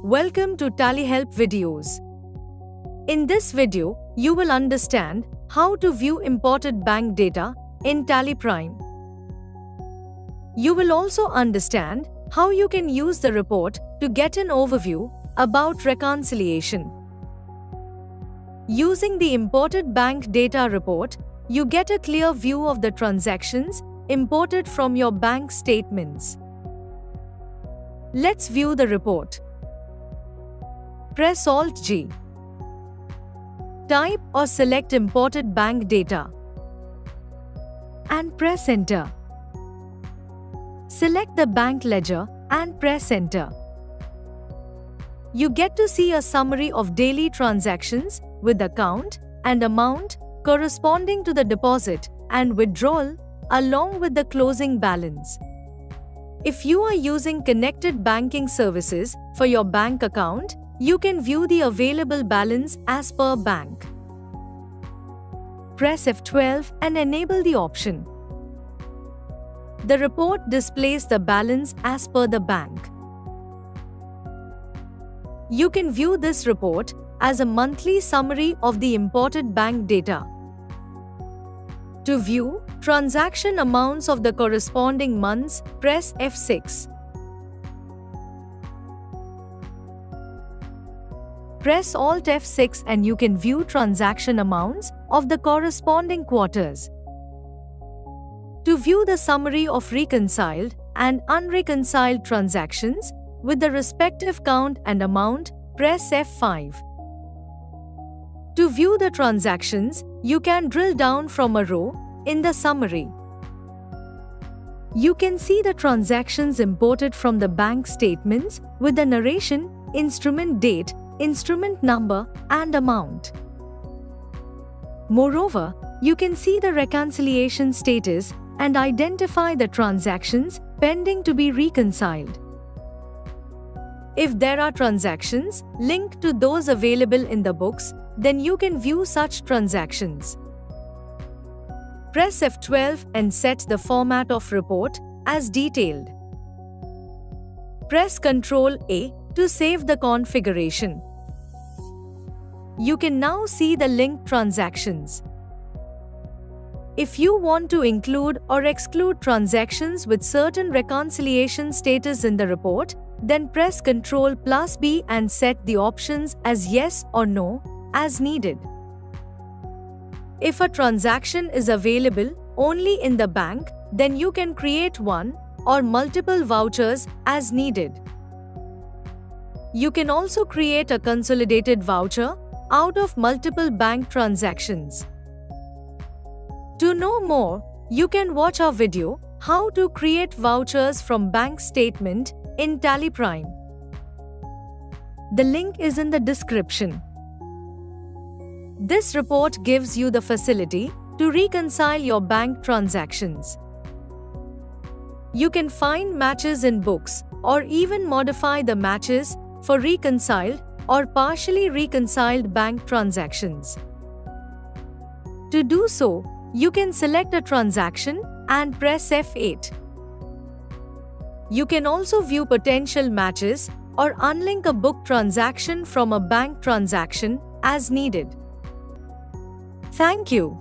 Welcome to Tally Help videos. In this video, you will understand how to view imported bank data in Tally Prime. You will also understand how you can use the report to get an overview about reconciliation. Using the imported bank data report, you get a clear view of the transactions imported from your bank statements. Let's view the report. Press Alt-G. Type or select imported bank data and press Enter. Select the bank ledger and press Enter. You get to see a summary of daily transactions with account and amount corresponding to the deposit and withdrawal along with the closing balance. If you are using connected banking services for your bank account, you can view the available balance as per bank. Press F12 and enable the option. The report displays the balance as per the bank. You can view this report as a monthly summary of the imported bank data. To view transaction amounts of the corresponding months, press F6. Press Alt F6 and you can view transaction amounts of the corresponding quarters. To view the summary of reconciled and unreconciled transactions with the respective count and amount, press F5. To view the transactions, you can drill down from a row in the summary. You can see the transactions imported from the bank statements with the narration, instrument date, instrument number, and amount. Moreover, you can see the reconciliation status and identify the transactions pending to be reconciled. If there are transactions linked to those available in the books, then you can view such transactions. Press F12 and set the format of report as detailed. Press Ctrl-A to save the configuration. You can now see the linked transactions. If you want to include or exclude transactions with certain reconciliation status in the report, then press Ctrl+B and set the options as yes or no as needed. If a transaction is available only in the bank, then you can create one or multiple vouchers as needed. You can also create a consolidated voucher out of multiple bank transactions. To know more, you can watch our video, How to Create Vouchers from Bank Statement in Tally Prime. The link is in the description. This report gives you the facility to reconcile your bank transactions. You can find matches in books or even modify the matches for reconciled or partially reconciled bank transactions. To do so, you can select a transaction and press F8. You can also view potential matches or unlink a book transaction from a bank transaction as needed. Thank you.